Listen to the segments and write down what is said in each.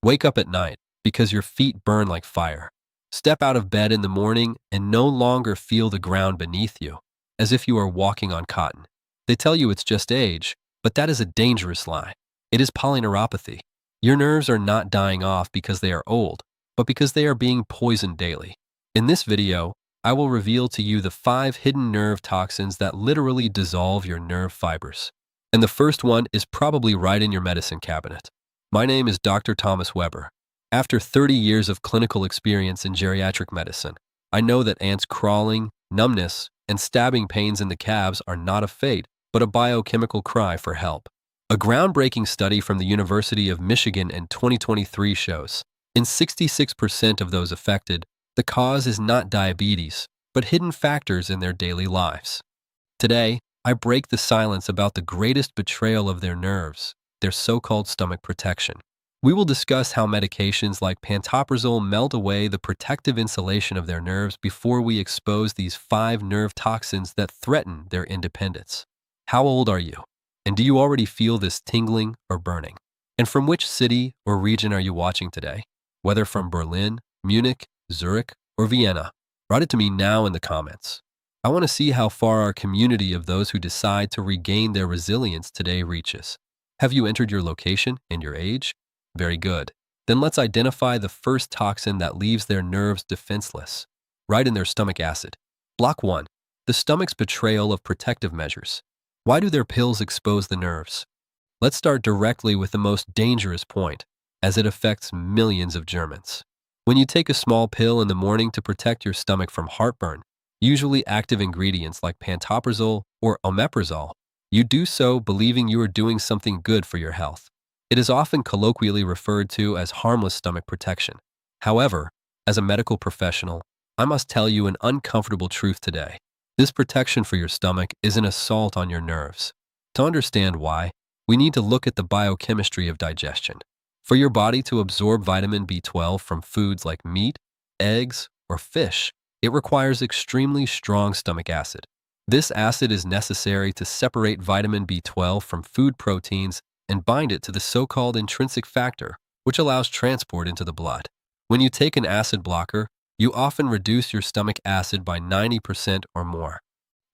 Wake up at night because your feet burn like fire. Step out of bed in the morning and no longer feel the ground beneath you, as if you are walking on cotton. They tell you it's just age, but that is a dangerous lie. It is polyneuropathy. Your nerves are not dying off because they are old, but because they are being poisoned daily. In this video, I will reveal to you the 5 hidden nerve toxins that literally dissolve your nerve fibers. And the first one is probably right in your medicine cabinet. My name is Dr. Thomas Weber. After 30 years of clinical experience in geriatric medicine, I know that ants crawling, numbness, and stabbing pains in the calves are not a fate, but a biochemical cry for help. A groundbreaking study from the University of Michigan in 2023 shows, in 66% of those affected, the cause is not diabetes, but hidden factors in their daily lives. Today, I break the silence about the greatest betrayal of their nerves, their so-called stomach protection. We will discuss how medications like pantoprazole melt away the protective insulation of their nerves before we expose these 5 nerve toxins that threaten their independence. How old are you? And do you already feel this tingling or burning? And from which city or region are you watching today? Whether from Berlin, Munich, Zurich, or Vienna? Write it to me now in the comments. I want to see how far our community of those who decide to regain their resilience today reaches. Have you entered your location and your age? Very good. Then let's identify the first toxin that leaves their nerves defenseless. Right in their stomach acid. Block 1. The stomach's betrayal of protective measures. Why do their pills expose the nerves? Let's start directly with the most dangerous point, as it affects millions of Germans. When you take a small pill in the morning to protect your stomach from heartburn, usually active ingredients like pantoprazole or omeprazole, you do so believing you are doing something good for your health. It is often colloquially referred to as harmless stomach protection. However, as a medical professional, I must tell you an uncomfortable truth today. This protection for your stomach is an assault on your nerves. To understand why, we need to look at the biochemistry of digestion. For your body to absorb vitamin B12 from foods like meat, eggs, or fish, it requires extremely strong stomach acid. This acid is necessary to separate vitamin B12 from food proteins and bind it to the so-called intrinsic factor, which allows transport into the blood. When you take an acid blocker, you often reduce your stomach acid by 90% or more.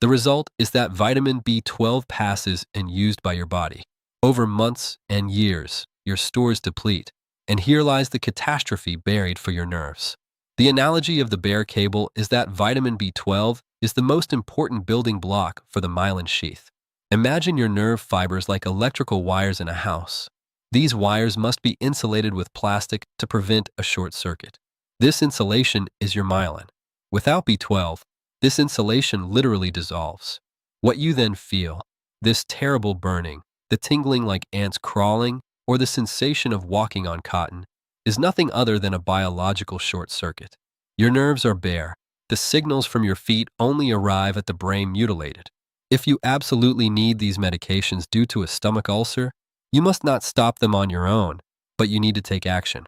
The result is that vitamin B12 passes and used by your body. Over months and years, your stores deplete, and here lies the catastrophe buried for your nerves. The analogy of the bare cable is that vitamin B12 is the most important building block for the myelin sheath. Imagine your nerve fibers like electrical wires in a house. These wires must be insulated with plastic to prevent a short circuit. This insulation is your myelin. Without B12, this insulation literally dissolves. What you then feel, this terrible burning, the tingling like ants crawling, or the sensation of walking on cotton, is nothing other than a biological short circuit. Your nerves are bare. The signals from your feet only arrive at the brain mutilated. If you absolutely need these medications due to a stomach ulcer, you must not stop them on your own, but you need to take action.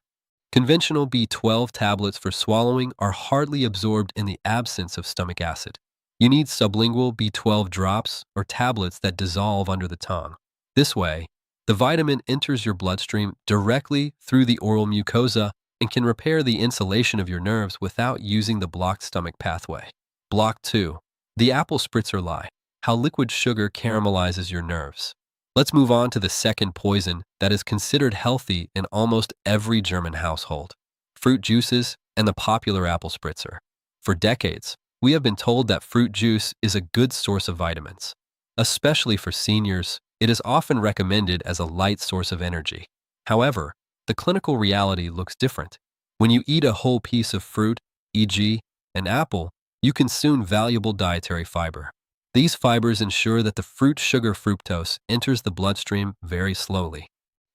Conventional B12 tablets for swallowing are hardly absorbed in the absence of stomach acid. You need sublingual B12 drops or tablets that dissolve under the tongue. This way, the vitamin enters your bloodstream directly through the oral mucosa and can repair the insulation of your nerves without using the blocked stomach pathway. Block 2. The apple spritzer lie. How liquid sugar caramelizes your nerves. Let's move on to the second poison that is considered healthy in almost every German household: fruit juices and the popular apple spritzer. For decades, we have been told that fruit juice is a good source of vitamins. Especially for seniors, it is often recommended as a light source of energy. However, the clinical reality looks different. When you eat a whole piece of fruit, e.g., an apple, you consume valuable dietary fiber. These fibers ensure that the fruit sugar fructose enters the bloodstream very slowly.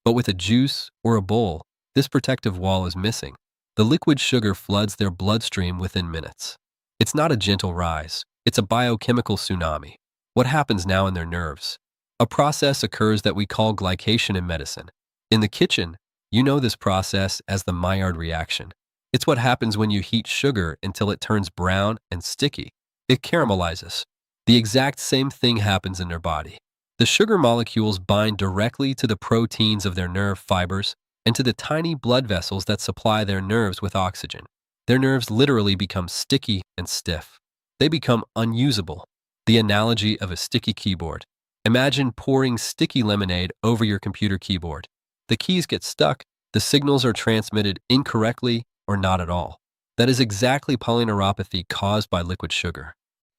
But with a juice or a bowl, this protective wall is missing. The liquid sugar floods their bloodstream within minutes. It's not a gentle rise, it's a biochemical tsunami. What happens now in their nerves? A process occurs that we call glycation in medicine. In the kitchen, you know this process as the Maillard reaction. It's what happens when you heat sugar until it turns brown and sticky. It caramelizes. The exact same thing happens in their body. The sugar molecules bind directly to the proteins of their nerve fibers, and to the tiny blood vessels that supply their nerves with oxygen. Their nerves literally become sticky and stiff. They become unusable. The analogy of a sticky keyboard. Imagine pouring sticky lemonade over your computer keyboard. The keys get stuck, the signals are transmitted incorrectly or not at all. That is exactly polyneuropathy caused by liquid sugar.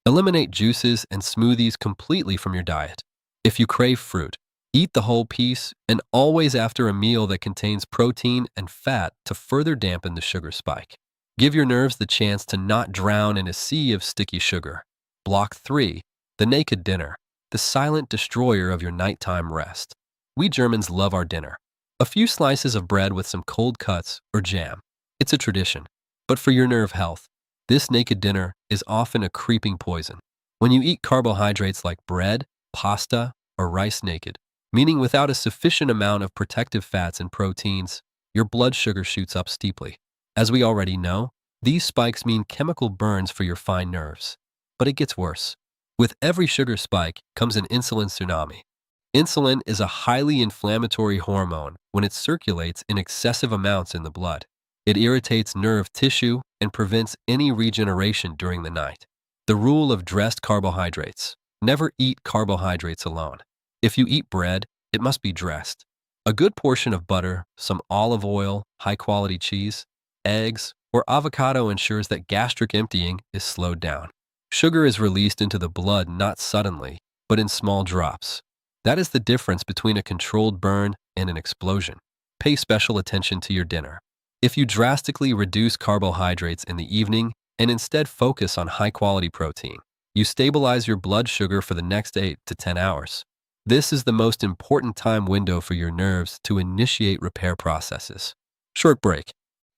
Eliminate juices and smoothies completely from your diet. If you crave fruit, eat the whole piece and always after a meal that contains protein and fat to further dampen the sugar spike. Give your nerves the chance to not drown in a sea of sticky sugar. Block 3. The naked dinner, the silent destroyer of your nighttime rest. We Germans love our dinner. A few slices of bread with some cold cuts or jam. It's a tradition. But for your nerve health, this naked dinner is often a creeping poison. When you eat carbohydrates like bread, pasta, or rice naked, meaning without a sufficient amount of protective fats and proteins, your blood sugar shoots up steeply. As we already know, these spikes mean chemical burns for your fine nerves. But it gets worse. With every sugar spike comes an insulin tsunami. Insulin is a highly inflammatory hormone when it circulates in excessive amounts in the blood. It irritates nerve tissue and prevents any regeneration during the night. The rule of dressed carbohydrates. Never eat carbohydrates alone. If you eat bread, it must be dressed. A good portion of butter, some olive oil, high-quality cheese, eggs, or avocado ensures that gastric emptying is slowed down. Sugar is released into the blood not suddenly, but in small drops. That is the difference between a controlled burn and an explosion. Pay special attention to your dinner. If you drastically reduce carbohydrates in the evening and instead focus on high-quality protein, you stabilize your blood sugar for the next 8 to 10 hours. This is the most important time window for your nerves to initiate repair processes. Short break.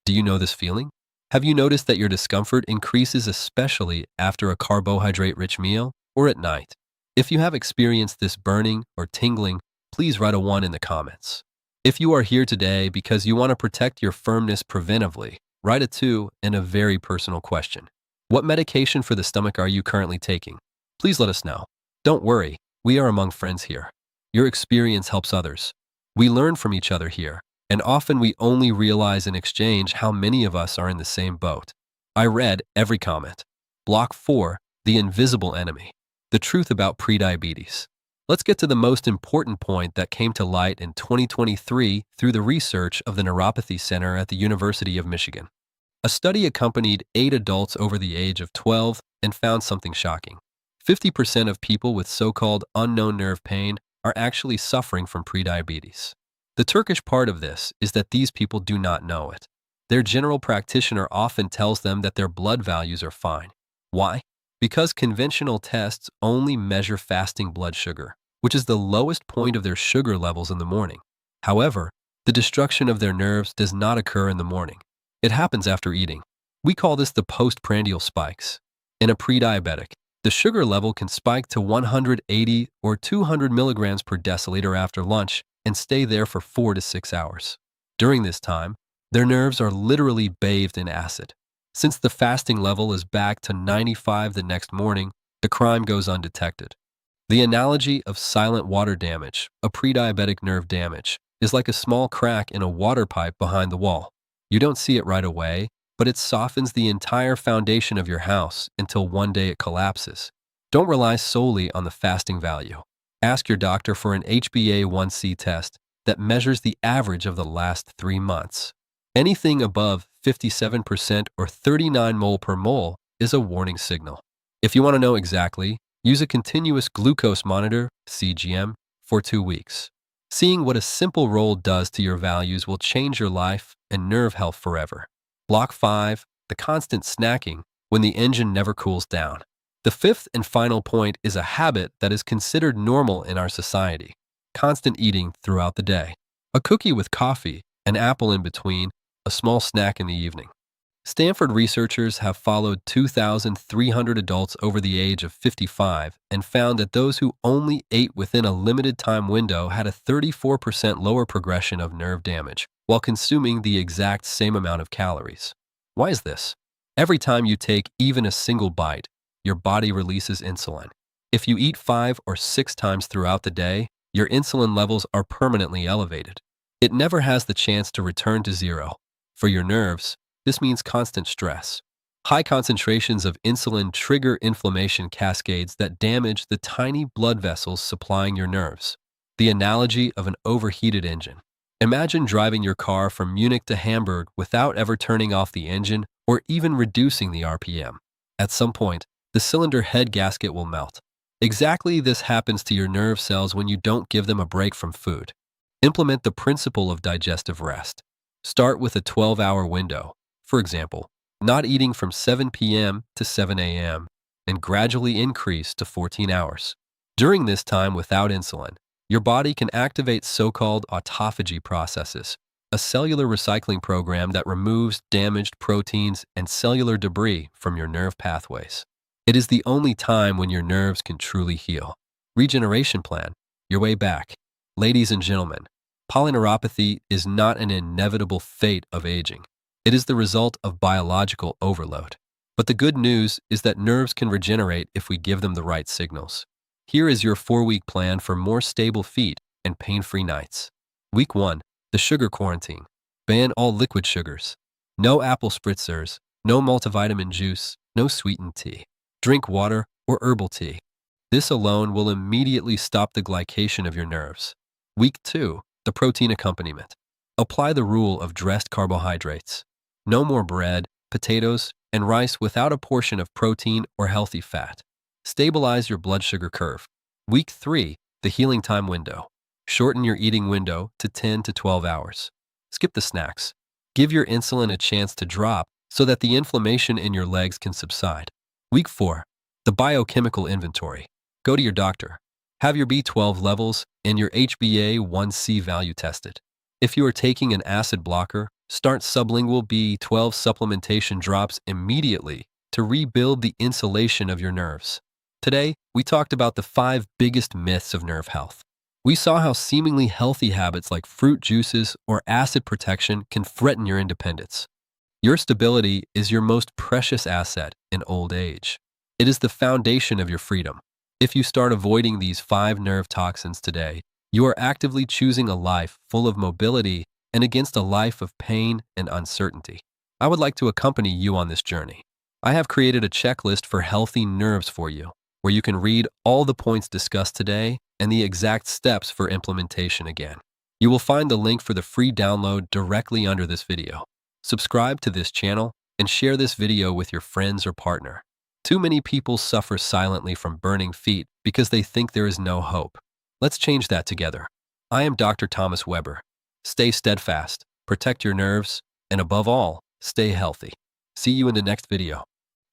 Do you know this feeling? Have you noticed that your discomfort increases especially after a carbohydrate-rich meal or at night? If you have experienced this burning or tingling, please write a 1 in the comments. If you are here today because you want to protect your firmness preventively, write a 2 and a very personal question. What medication for the stomach are you currently taking? Please let us know. Don't worry, we are among friends here. Your experience helps others. We learn from each other here, and often we only realize in exchange how many of us are in the same boat. I read every comment. Block 4, the invisible enemy. The truth about prediabetes. Let's get to the most important point that came to light in 2023 through the research of the Neuropathy Center at the University of Michigan. A study accompanied 8 adults over the age of 12 and found something shocking. 50% of people with so-called unknown nerve pain are actually suffering from prediabetes. The Turkish part of this is that these people do not know it. Their general practitioner often tells them that their blood values are fine. Why? Because conventional tests only measure fasting blood sugar, which is the lowest point of their sugar levels in the morning. However, the destruction of their nerves does not occur in the morning. It happens after eating. We call this the postprandial spikes. In a prediabetic, the sugar level can spike to 180 or 200 milligrams per deciliter after lunch and stay there for 4 to 6 hours. During this time, their nerves are literally bathed in acid. Since the fasting level is back to 95 the next morning, the crime goes undetected. The analogy of silent water damage, a prediabetic nerve damage, is like a small crack in a water pipe behind the wall. You don't see it right away, but it softens the entire foundation of your house until one day it collapses. Don't rely solely on the fasting value. Ask your doctor for an HbA1c test that measures the average of the last 3 months. Anything above 57% or 39 mole per mole is a warning signal. If you want to know exactly, use a continuous glucose monitor, CGM, for 2 weeks. Seeing what a simple roll does to your values will change your life and nerve health forever. Block 5, the constant snacking when the engine never cools down. The 5th and final point is a habit that is considered normal in our society. Constant eating throughout the day. A cookie with coffee, an apple in between, a small snack in the evening. Stanford researchers have followed 2,300 adults over the age of 55 and found that those who only ate within a limited time window had a 34% lower progression of nerve damage while consuming the exact same amount of calories. Why is this? Every time you take even a single bite, your body releases insulin. If you eat 5 or 6 times throughout the day, your insulin levels are permanently elevated. It never has the chance to return to zero. For your nerves, this means constant stress. High concentrations of insulin trigger inflammation cascades that damage the tiny blood vessels supplying your nerves. The analogy of an overheated engine. Imagine driving your car from Munich to Hamburg without ever turning off the engine or even reducing the RPM. At some point, the cylinder head gasket will melt. Exactly this happens to your nerve cells when you don't give them a break from food. Implement the principle of digestive rest. Start with a 12-hour window. For example, not eating from 7 p.m. to 7 a.m., and gradually increase to 14 hours. During this time without insulin, your body can activate so-called autophagy processes, a cellular recycling program that removes damaged proteins and cellular debris from your nerve pathways. It is the only time when your nerves can truly heal. Regeneration plan, your way back. Ladies and gentlemen, polyneuropathy is not an inevitable fate of aging. It is the result of biological overload. But the good news is that nerves can regenerate if we give them the right signals. Here is your 4-week plan for more stable feet and pain-free nights. Week 1, the sugar quarantine. Ban all liquid sugars. No apple spritzers, no multivitamin juice, no sweetened tea. Drink water or herbal tea. This alone will immediately stop the glycation of your nerves. Week 2, the protein accompaniment. Apply the rule of dressed carbohydrates. No more bread, potatoes, and rice without a portion of protein or healthy fat. Stabilize your blood sugar curve. Week 3, the healing time window. Shorten your eating window to 10 to 12 hours. Skip the snacks. Give your insulin a chance to drop so that the inflammation in your legs can subside. Week 4, the biochemical inventory. Go to your doctor. Have your B12 levels and your HbA1c value tested. If you are taking an acid blocker, start sublingual B12 supplementation drops immediately to rebuild the insulation of your nerves. Today, we talked about the 5 biggest myths of nerve health. We saw how seemingly healthy habits like fruit juices or acid protection can threaten your independence. Your stability is your most precious asset in old age. It is the foundation of your freedom. If you start avoiding these 5 nerve toxins today, you are actively choosing a life full of mobility and against a life of pain and uncertainty. I would like to accompany you on this journey. I have created a checklist for healthy nerves for you, where you can read all the points discussed today and the exact steps for implementation again. You will find the link for the free download directly under this video. Subscribe to this channel and share this video with your friends or partner. Too many people suffer silently from burning feet because they think there is no hope. Let's change that together. I am Dr. Thomas Weber. Stay steadfast, protect your nerves, and above all, stay healthy. See you in the next video.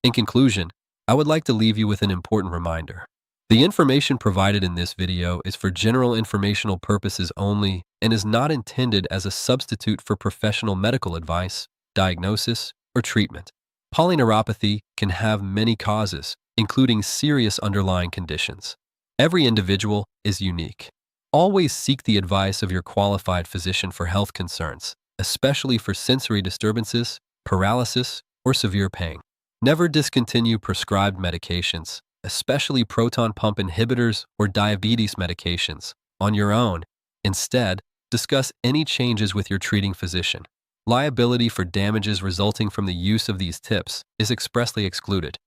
In conclusion, I would like to leave you with an important reminder. The information provided in this video is for general informational purposes only and is not intended as a substitute for professional medical advice, diagnosis, or treatment. Polyneuropathy can have many causes, including serious underlying conditions. Every individual is unique. Always seek the advice of your qualified physician for health concerns, especially for sensory disturbances, paralysis, or severe pain. Never discontinue prescribed medications, especially proton pump inhibitors or diabetes medications, on your own. Instead, discuss any changes with your treating physician. Liability for damages resulting from the use of these tips is expressly excluded.